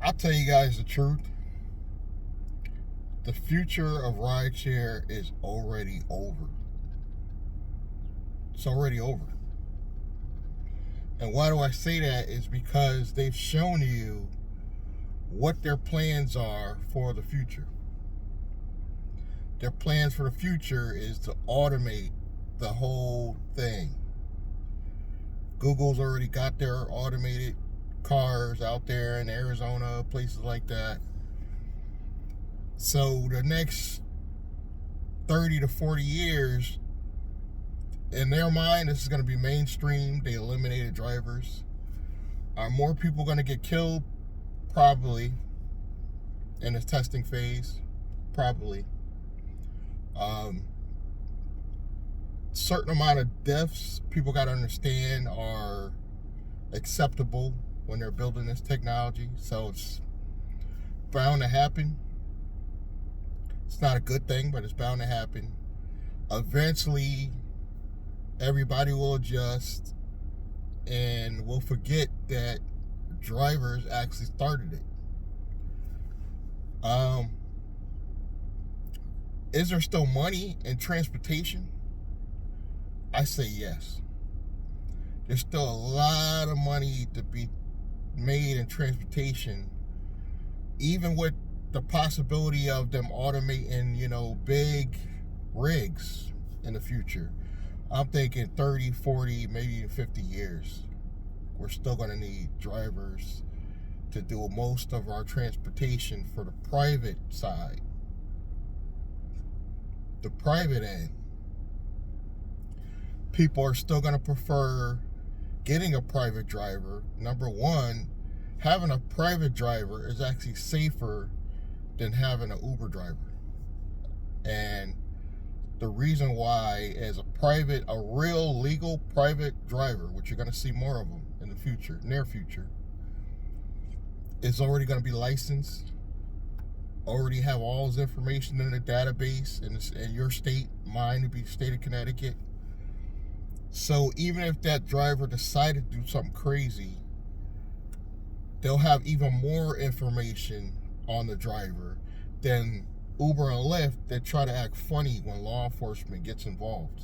I'll tell you guys the truth. The future of rideshare is already over. It's already over. And why do I say that is because they've shown you what their plans are for the future. Their plans for the future is to automate the whole thing. Google's already got their automated cars out there in Arizona, places like that. So the next 30 to 40 years, in their mind, this is going to be mainstream. They eliminated drivers. Are more people going to get killed? Probably. In the testing phase? Probably. Certain amount of deaths, people got to understand, are acceptable when they're building this technology. So it's bound to happen. It's not a good thing, but it's bound to happen. Eventually, everybody will adjust and will forget that drivers actually started it. Is there still money in transportation? I say yes. There's still a lot of money to be made in transportation, even with the possibility of them automating, big rigs in the future. I'm thinking 30, 40, maybe even 50 years. We're still going to need drivers to do most of our transportation for the private side. The private end. People are still going to prefer getting a private driver. Number one, having a private driver is actually safer than having an Uber driver. And the reason why is a real legal private driver, which you're going to see more of them in the future, near future, is already going to be licensed, already have all his information in the database in your state. Mine would be the state of Connecticut. So even if that driver decided to do something crazy, they'll have even more information on the driver than Uber and Lyft that try to act funny when law enforcement gets involved.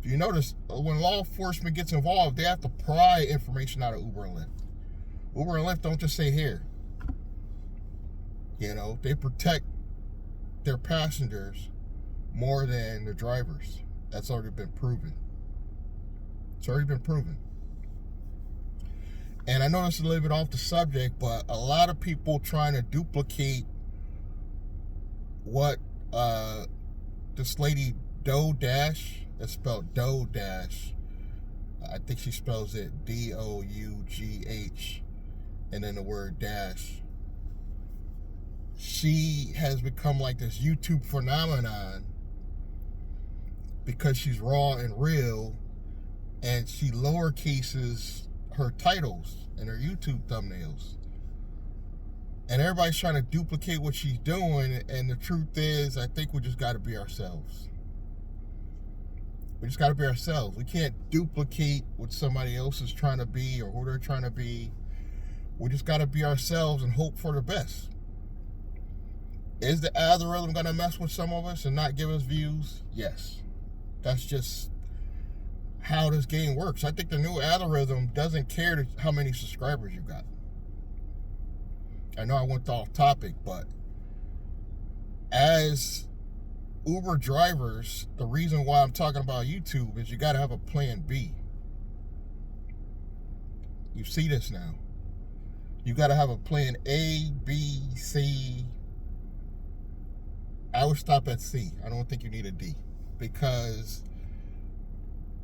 If you notice, when law enforcement gets involved, they have to pry information out of Uber and Lyft. Uber and Lyft don't just say here. They protect their passengers more than the drivers. That's already been proven. It's already been proven. And I know this is a little bit off the subject, but a lot of people trying to duplicate what this lady Doe Dash, it's spelled Doe Dash. I think she spells it D-O-U-G-H and then the word dash. She has become like this YouTube phenomenon because she's raw and real, and she lowercases her titles and her YouTube thumbnails. And everybody's trying to duplicate what she's doing, and the truth is, I think we just got to be ourselves. We just got to be ourselves. We can't duplicate what somebody else is trying to be or who they're trying to be. We just got to be ourselves and hope for the best. Is the algorithm going to mess with some of us and not give us views? Yes. That's just how this game works. I think the new algorithm doesn't care how many subscribers you got. I know I went off topic, but as Uber drivers, the reason why I'm talking about YouTube is you got to have a plan B. You see this now. You got to have a plan A, B, C. I would stop at C. I don't think you need a D, because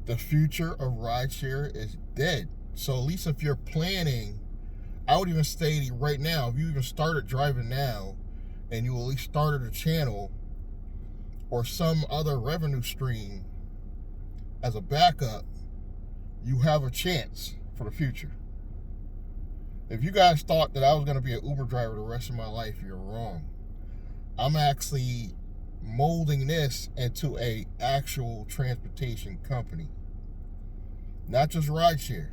the future of rideshare is dead. So at least if you're planning, I would even say right now, if you even started driving now and you at least started a channel or some other revenue stream as a backup, you have a chance for the future. If you guys thought that I was going to be an Uber driver the rest of my life, you're wrong. I'm actually molding this into a actual transportation company. Not just rideshare.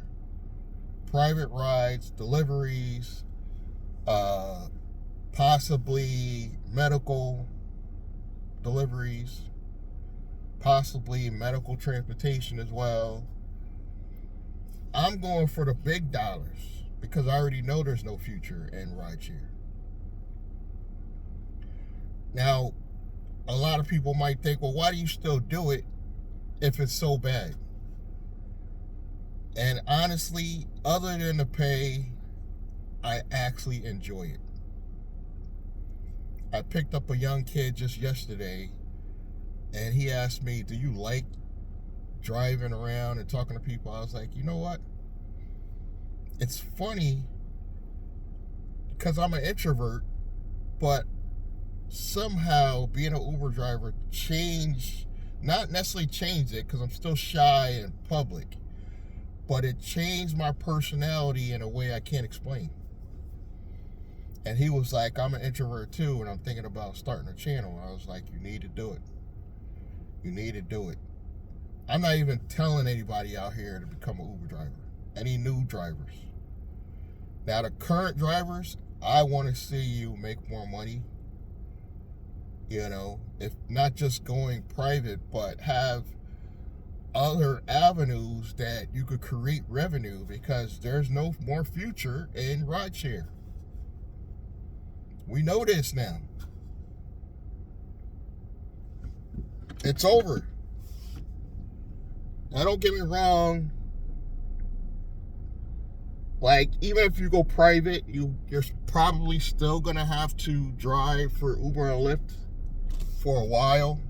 Private rides, deliveries, possibly medical deliveries, possibly medical transportation as well. I'm going for the big dollars because I already know there's no future in rideshare. Now, a lot of people might think, well, why do you still do it if it's so bad? And honestly, other than the pay, I actually enjoy it. I picked up a young kid just yesterday, and he asked me, do you like driving around and talking to people? I was like, you know what? It's funny because I'm an introvert, but somehow being an Uber driver not necessarily changed it because I'm still shy in public, but it changed my personality in a way I can't explain. And he was like, I'm an introvert too, and I'm thinking about starting a channel. I was like, you need to do it. You need to do it. I'm not even telling anybody out here to become an Uber driver. Any new drivers. Now, the current drivers, I want to see you make more money. You know, if not just going private, but have other avenues that you could create revenue, because there's no more future in rideshare. We know this now. It's over. Now, don't get me wrong. Like, even if you go private, you're probably still going to have to drive for Uber and Lyft for a while.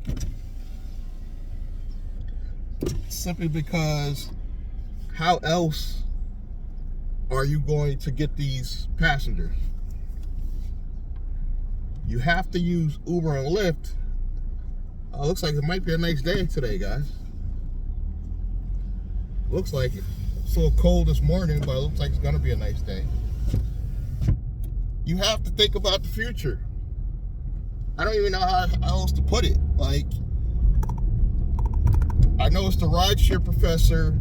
Simply because how else are you going to get these passengers? You have to use Uber and Lyft. Looks like it might be a nice day today, guys. Looks like it. It's a little cold this morning, but it looks like it's going to be a nice day. You have to think about the future. I don't even know how else to put it. Like, I know it's the rideshare professor.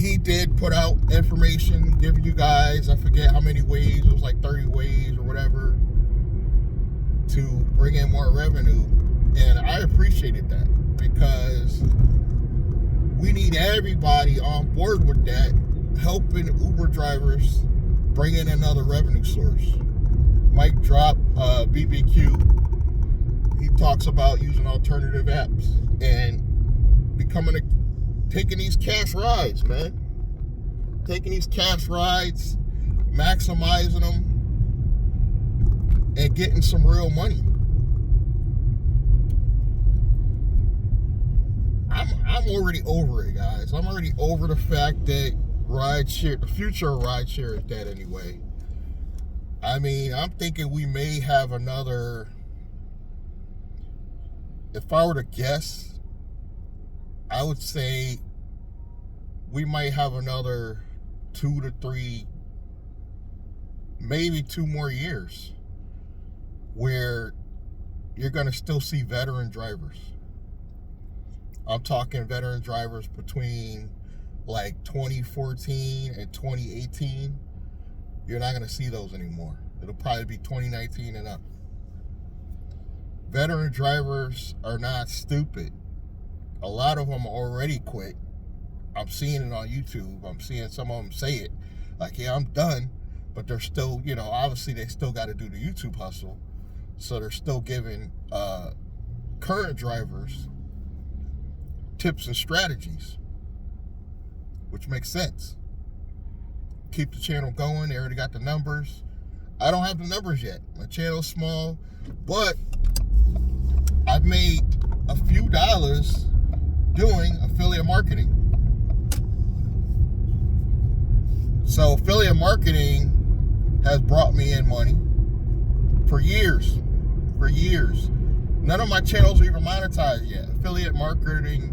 He did put out information giving you guys, I forget how many ways, it was like 30 ways or whatever, to bring in more revenue. And I appreciated that because we need everybody on board with that, helping Uber drivers bring in another revenue source. Mike Drop, BBQ, he talks about using alternative apps and taking these cash rides, man. Taking these cash rides, maximizing them, and getting some real money. I'm already over it, guys. I'm already over the fact that rideshare, the future of rideshare is dead anyway. I mean, I'm thinking we may have another, if I were to guess, I would say we might have another 2 to 3, maybe 2 more years where you're going to still see veteran drivers. I'm talking veteran drivers between like 2014 and 2018. You're not going to see those anymore. It'll probably be 2019 and up. Veteran drivers are not stupid. A lot of them already quit. I'm seeing it on YouTube. I'm seeing some of them say it. Like, yeah, I'm done. But they're still, you know, obviously they still got to do the YouTube hustle. So they're still giving current drivers tips and strategies, which makes sense. Keep the channel going. They already got the numbers. I don't have the numbers yet. My channel's small, but I've made a few dollars doing affiliate marketing. So affiliate marketing has brought me in money for years. For years. None of my channels are even monetized yet. Affiliate marketing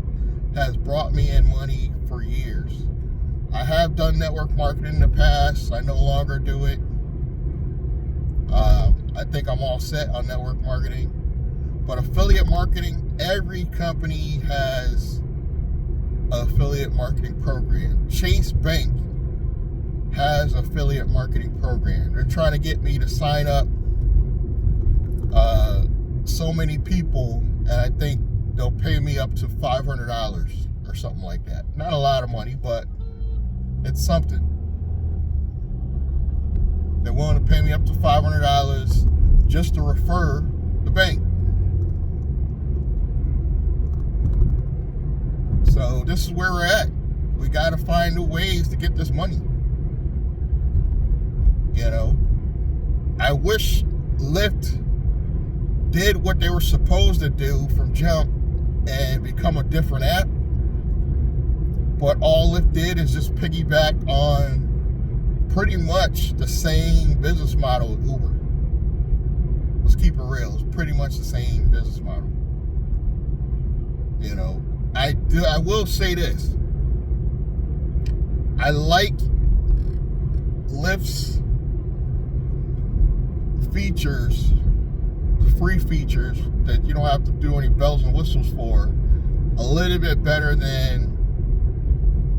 has brought me in money for years. I have done network marketing in the past. I no longer do it. I think I'm all set on network marketing. But affiliate marketing, every company has an affiliate marketing program. Chase Bank has affiliate marketing program. They're trying to get me to sign up so many people, and I think they'll pay me up to $500 or something like that. Not a lot of money, but it's something. They're willing to pay me up to $500 just to refer the bank. So this is where we're at. We got to find new ways to get this money. You know, I wish Lyft did what they were supposed to do from jump and become a different app. But all Lyft did is just piggyback on pretty much the same business model as Uber. Let's keep it real. It's pretty much the same business model. You know, I will say this. I like Lyft's features, free features that you don't have to do any bells and whistles for, a little bit better than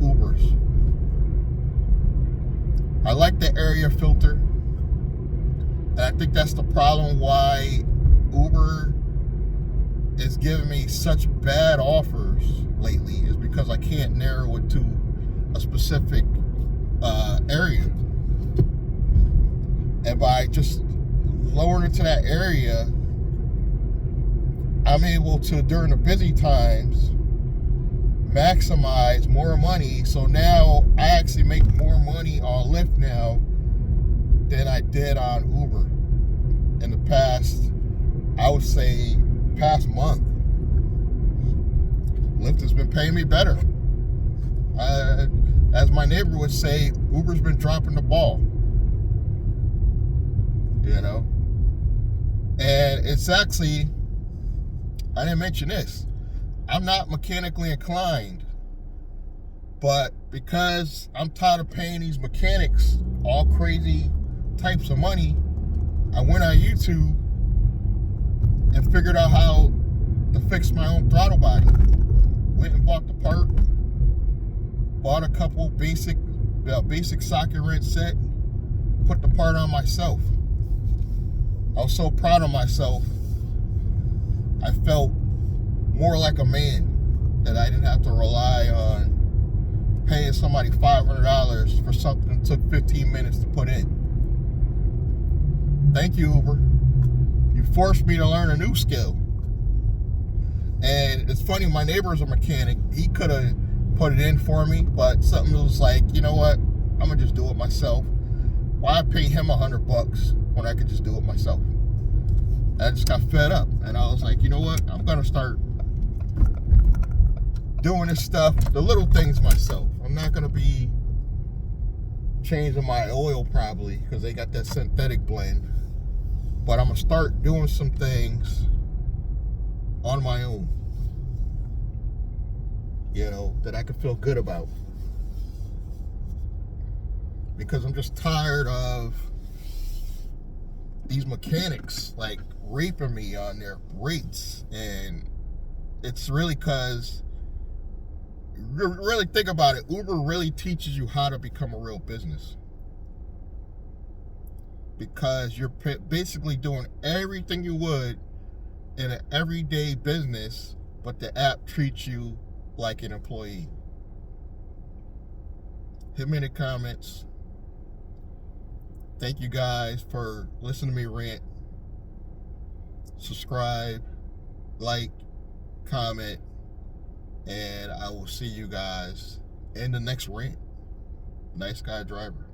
Uber's. I like the area filter, and I think that's the problem why Uber is giving me such bad offers lately, is because I can't narrow it to a specific area. And by just lowering it to that area, I'm able to, during the busy times, maximize more money. So now I actually make more money on Lyft now than I did on Uber in the past, I would say, past month. Lyft has been paying me better. As my neighbor would say, Uber's been dropping the ball. You know? And it's actually, I didn't mention this, I'm not mechanically inclined, but because I'm tired of paying these mechanics all crazy types of money, I went on YouTube and figured out how to fix my own throttle body. Went and bought the part, bought a couple basic socket wrench set, put the part on myself. I was so proud of myself. I felt more like a man, that I didn't have to rely on paying somebody $500 for something that took 15 minutes to put in. Thank you, Uber. You forced me to learn a new skill. And it's funny, my neighbor's a mechanic. He could have put it in for me, but something was like, you know what? I'm gonna just do it myself. Why pay him $100 when I could just do it myself? I just got fed up, and I was like, you know what? I'm gonna start doing this stuff, the little things myself. I'm not gonna be changing my oil probably, because they got that synthetic blend. But I'm gonna start doing some things on my own, you know, that I could feel good about. Because I'm just tired of these mechanics like raping me on their rates. And it's really because, really think about it, Uber really teaches you how to become a real business. Because you're basically doing everything you would in an everyday business, but the app treats you like an employee. Hit me in the comments. Thank you guys for listening to me rant. Subscribe, like, comment, and I will see you guys in the next rant. Nice guy driver.